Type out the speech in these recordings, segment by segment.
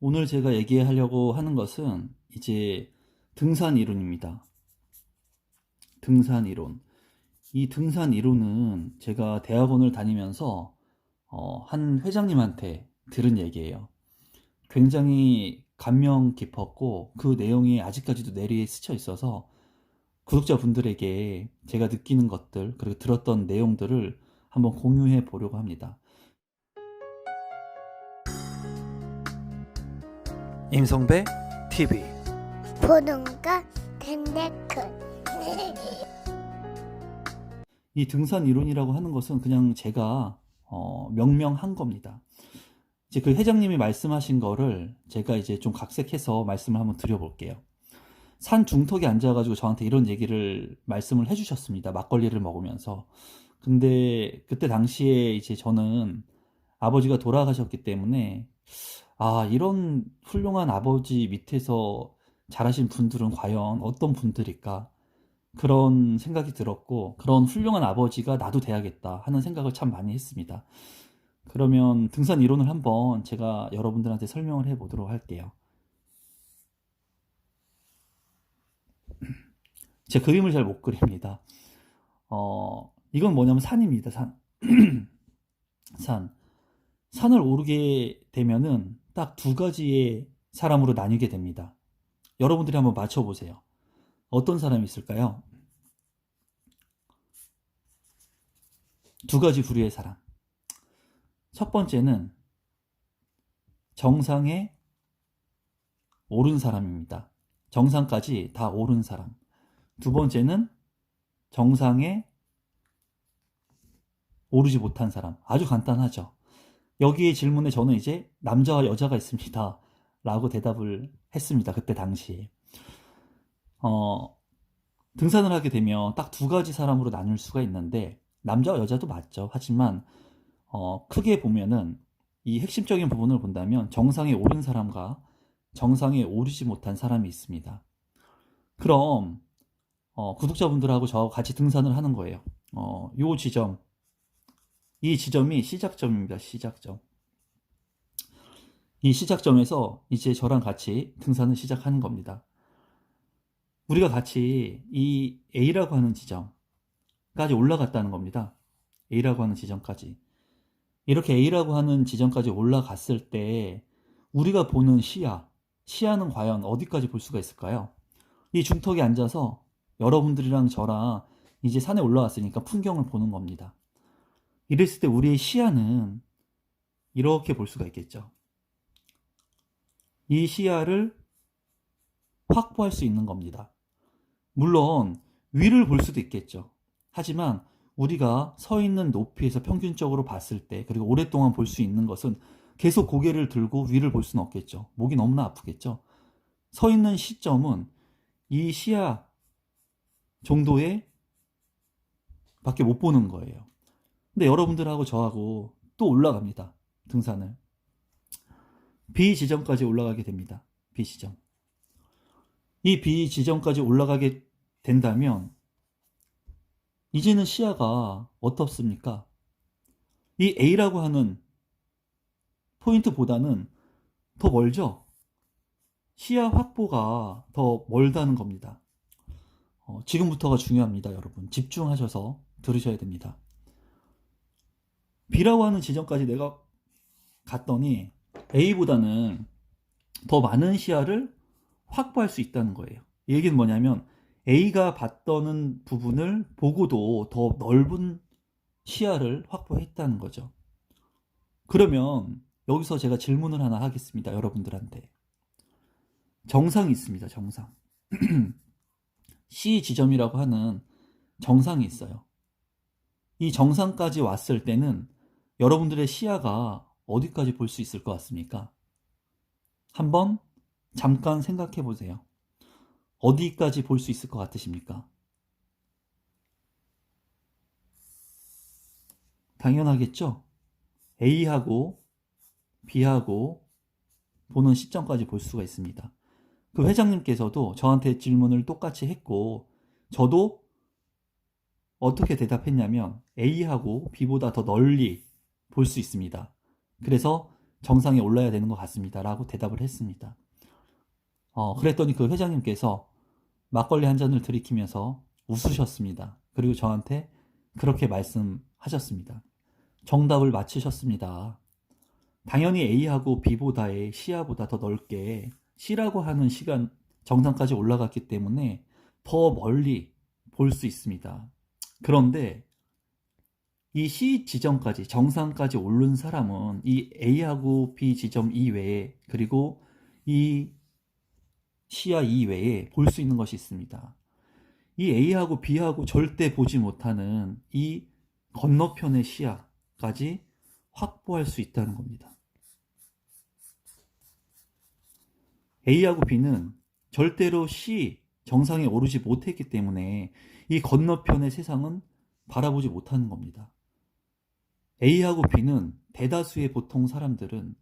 오늘 제가 얘기하려고 하는 것은 이제 등산 이론입니다. 등산 이론. 이 등산 이론은 제가 대학원을 다니면서 한 회장님한테 들은 얘기예요. 굉장히 감명 깊었고 그 내용이 아직까지도 뇌리에 스쳐 있어서 구독자분들에게 제가 느끼는 것들 그리고 들었던 내용들을 한번 공유해 보려고 합니다. 임성배 TV. 보동과 덴데크. 이 등산 이론이라고 하는 것은 그냥 제가 명명한 겁니다. 이제 그 회장님이 말씀하신 거를 제가 이제 좀 각색해서 말씀을 한번 드려볼게요. 산 중턱에 앉아가지고 저한테 이런 얘기를 말씀을 해주셨습니다. 막걸리를 먹으면서. 근데 그때 당시에 이제 저는 아버지가 돌아가셨기 때문에 이런 훌륭한 아버지 밑에서 자라신 분들은 과연 어떤 분들일까? 그런 생각이 들었고, 그런 훌륭한 아버지가 나도 돼야겠다 하는 생각을 참 많이 했습니다. 그러면 등산 이론을 한번 제가 여러분들한테 설명을 해 보도록 할게요. 제 그림을 잘 못 그립니다. 이건 뭐냐면 산입니다, 산. 산. 산을 오르게 되면은 딱 두 가지의 사람으로 나뉘게 됩니다. 여러분들이 한번 맞춰보세요. 어떤 사람이 있을까요? 두 가지 부류의 사람. 첫 번째는 정상에 오른 사람입니다. 정상까지 다 오른 사람. 두 번째는 정상에 오르지 못한 사람. 아주 간단하죠. 여기에 질문에 저는 이제 남자와 여자가 있습니다. 라고 대답을 했습니다. 그때 당시에. 등산을 하게 되면 딱 두 가지 사람으로 나눌 수가 있는데, 남자와 여자도 맞죠. 하지만, 크게 보면은 이 핵심적인 부분을 본다면 정상에 오른 사람과 정상에 오르지 못한 사람이 있습니다. 그럼, 구독자분들하고 저하고 같이 등산을 하는 거예요. 요 지점, 이 지점이 시작점입니다. 시작점. 이 시작점에서 이제 저랑 같이 등산을 시작하는 겁니다. 우리가 같이 이 A라고 하는 지점까지 올라갔다는 겁니다. A라고 하는 지점까지. 이렇게 A라고 하는 지점까지 올라갔을 때 우리가 보는 시야는 과연 어디까지 볼 수가 있을까요? 이 중턱에 앉아서 여러분들이랑 저랑 이제 산에 올라왔으니까 풍경을 보는 겁니다. 이랬을 때 우리의 시야는 이렇게 볼 수가 있겠죠. 이 시야를 확보할 수 있는 겁니다. 물론 위를 볼 수도 있겠죠. 하지만 우리가 서 있는 높이에서 평균적으로 봤을 때, 그리고 오랫동안 볼 수 있는 것은 계속 고개를 들고 위를 볼 수는 없겠죠. 목이 너무나 아프겠죠. 서 있는 시점은 이 시야 정도의 밖에 못 보는 거예요. 근데 여러분들하고 저하고 또 올라갑니다. 등산을. B 지점까지 올라가게 됩니다. B 지점. 이 B 지점까지 올라가게 된다면 이제는 시야가 어떻습니까? 이 A라고 하는 포인트보다는 더 멀죠? 시야 확보가 더 멀다는 겁니다. 지금부터가 중요합니다, 여러분. 집중하셔서 들으셔야 됩니다. B라고 하는 지점까지 내가 갔더니 A보다는 더 많은 시야를 확보할 수 있다는 거예요. 이 얘기는 뭐냐면 A가 봤던 부분을 보고도 더 넓은 시야를 확보했다는 거죠. 그러면 여기서 제가 질문을 하나 하겠습니다. 여러분들한테. 정상이 있습니다. 정상. C 지점이라고 하는 정상이 있어요. 이 정상까지 왔을 때는 여러분들의 시야가 어디까지 볼 수 있을 것 같습니까? 한번 잠깐 생각해 보세요. 어디까지 볼 수 있을 것 같으십니까? 당연하겠죠? A하고 B하고 보는 시점까지 볼 수가 있습니다. 그 회장님께서도 저한테 질문을 똑같이 했고, 저도 어떻게 대답했냐면 A하고 B보다 더 널리 볼 수 있습니다. 그래서 정상에 올라야 되는 것 같습니다. 라고 대답을 했습니다. 그랬더니 그 회장님께서 막걸리 한 잔을 들이키면서 웃으셨습니다. 그리고 저한테 그렇게 말씀하셨습니다. 정답을 맞히셨습니다. 당연히 A하고 B보다의 C하보다 더 넓게 C라고 하는 시간 정상까지 올라갔기 때문에 더 멀리 볼 수 있습니다. 그런데 이 C 지점까지 정상까지 오른 사람은 이 A하고 B 지점 이외에 그리고 이 C와 이외에 볼 수 있는 것이 있습니다. 이 A하고 B하고 절대 보지 못하는 이 건너편의 시야까지 확보할 수 있다는 겁니다. A하고 B는 절대로 C 정상에 오르지 못했기 때문에 이 건너편의 세상은 바라보지 못하는 겁니다. A하고 B는 대다수의 보통 사람들은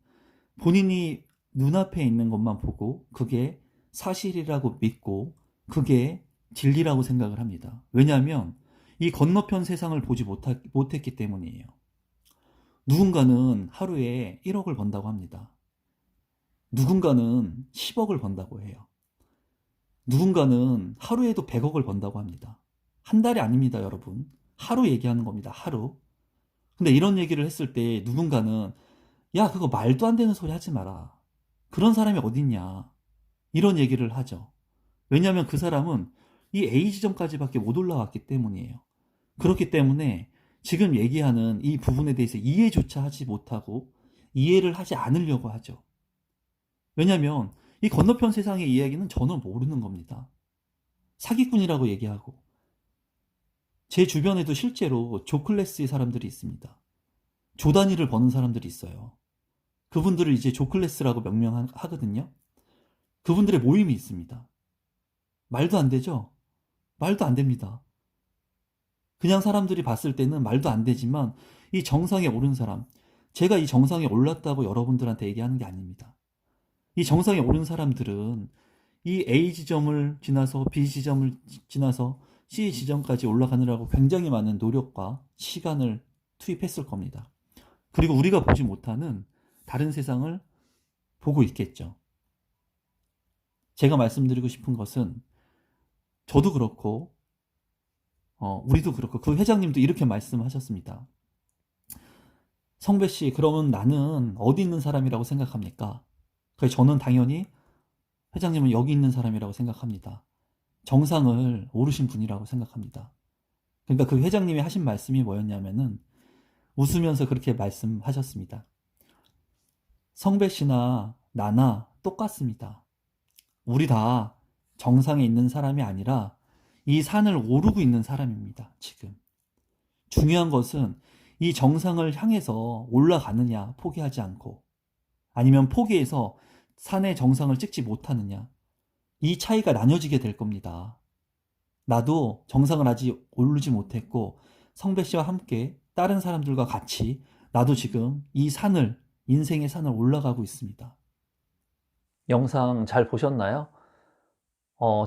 본인이 눈앞에 있는 것만 보고 그게 사실이라고 믿고 그게 진리라고 생각을 합니다. 왜냐하면 이 건너편 세상을 보지 못했기 때문이에요. 누군가는 하루에 1억을 번다고 합니다. 누군가는 10억을 번다고 해요. 누군가는 하루에도 100억을 번다고 합니다. 한 달이 아닙니다, 여러분. 하루 얘기하는 겁니다, 하루. 근데 이런 얘기를 했을 때 누군가는 야, 그거 말도 안 되는 소리 하지 마라. 그런 사람이 어딨냐. 이런 얘기를 하죠. 왜냐하면 그 사람은 이 A 지점까지밖에 못 올라왔기 때문이에요. 그렇기 때문에 지금 얘기하는 이 부분에 대해서 이해조차 하지 못하고 이해를 하지 않으려고 하죠. 왜냐하면 이 건너편 세상의 이야기는 전혀 모르는 겁니다. 사기꾼이라고 얘기하고 제 주변에도 실제로 조클래스의 사람들이 있습니다. 조 단위를 버는 사람들이 있어요. 그분들을 이제 조클래스라고 명명하거든요. 그분들의 모임이 있습니다. 말도 안 되죠? 말도 안 됩니다. 그냥 사람들이 봤을 때는 말도 안 되지만 이 정상에 오른 사람, 제가 이 정상에 올랐다고 여러분들한테 얘기하는 게 아닙니다. 이 정상에 오른 사람들은 이 A 지점을 지나서 B 지점을 지나서 C 지점까지 올라가느라고 굉장히 많은 노력과 시간을 투입했을 겁니다. 그리고 우리가 보지 못하는 다른 세상을 보고 있겠죠. 제가 말씀드리고 싶은 것은 저도 그렇고 우리도 그렇고 그 회장님도 이렇게 말씀하셨습니다. 성배 씨, 그러면 나는 어디 있는 사람이라고 생각합니까? 그래서 저는 당연히 회장님은 여기 있는 사람이라고 생각합니다. 정상을 오르신 분이라고 생각합니다. 그러니까 그 회장님이 하신 말씀이 뭐였냐면은 웃으면서 그렇게 말씀하셨습니다. 성배 씨나 나나 똑같습니다. 우리 다 정상에 있는 사람이 아니라 이 산을 오르고 있는 사람입니다. 지금. 중요한 것은 이 정상을 향해서 올라가느냐, 포기하지 않고 아니면 포기해서 산의 정상을 찍지 못하느냐, 이 차이가 나뉘어지게 될 겁니다. 나도 정상을 아직 오르지 못했고 성배 씨와 함께 다른 사람들과 같이 나도 지금 이 산을, 인생의 산을 올라가고 있습니다. 영상 잘 보셨나요?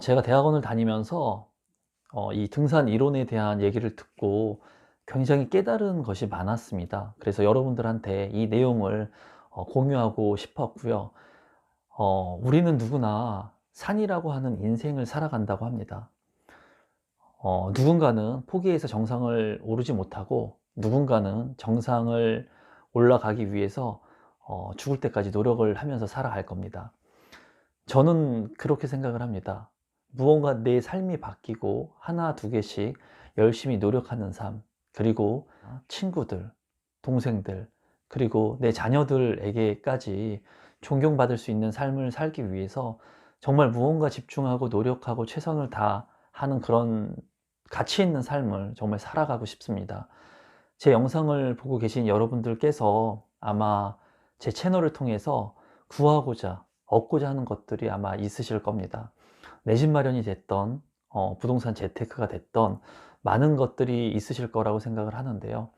제가 대학원을 다니면서 이 등산 이론에 대한 얘기를 듣고 굉장히 깨달은 것이 많았습니다. 그래서 여러분들한테 이 내용을 공유하고 싶었고요. 우리는 누구나 산이라고 하는 인생을 살아간다고 합니다. 누군가는 포기해서 정상을 오르지 못하고 누군가는 정상을 올라가기 위해서 죽을 때까지 노력을 하면서 살아갈 겁니다. 저는 그렇게 생각을 합니다. 무언가 내 삶이 바뀌고 하나 두 개씩 열심히 노력하는 삶, 그리고 친구들, 동생들, 그리고 내 자녀들에게까지 존경받을 수 있는 삶을 살기 위해서 정말 무언가 집중하고 노력하고 최선을 다하는 그런 가치 있는 삶을 정말 살아가고 싶습니다. 제 영상을 보고 계신 여러분들께서 아마 제 채널을 통해서 구하고자, 얻고자 하는 것들이 아마 있으실 겁니다. 내 집 마련이 됐던, 부동산 재테크가 됐던 많은 것들이 있으실 거라고 생각을 하는데요.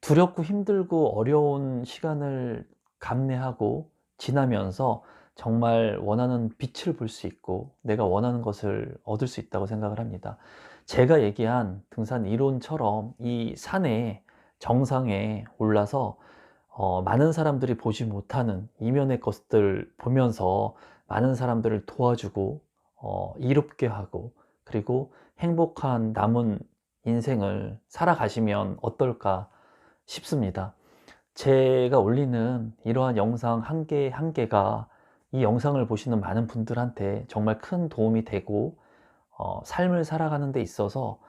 두렵고 힘들고 어려운 시간을 감내하고 지나면서 정말 원하는 빛을 볼 수 있고 내가 원하는 것을 얻을 수 있다고 생각을 합니다. 제가 얘기한 등산 이론처럼 이 산에 정상에 올라서 많은 사람들이 보지 못하는 이면의 것들 보면서 많은 사람들을 도와주고 이롭게 하고 그리고 행복한 남은 인생을 살아가시면 어떨까 싶습니다. 제가 올리는 이러한 영상 한 개 한 개가 이 영상을 보시는 많은 분들한테 정말 큰 도움이 되고 삶을 살아가는 데 있어서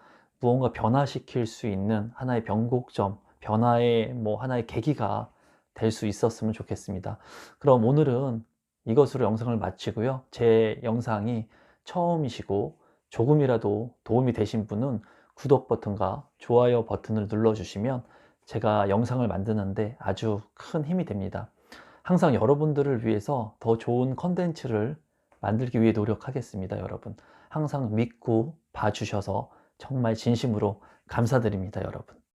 무언가 변화시킬 수 있는 하나의 변곡점, 변화의 하나의 계기가 될 수 있었으면 좋겠습니다. 그럼 오늘은 이것으로 영상을 마치고요. 제 영상이 처음이시고 조금이라도 도움이 되신 분은 구독 버튼과 좋아요 버튼을 눌러주시면 제가 영상을 만드는데 아주 큰 힘이 됩니다. 항상 여러분들을 위해서 더 좋은 컨텐츠를 만들기 위해 노력하겠습니다, 여러분. 항상 믿고 봐주셔서 정말 진심으로 감사드립니다, 여러분.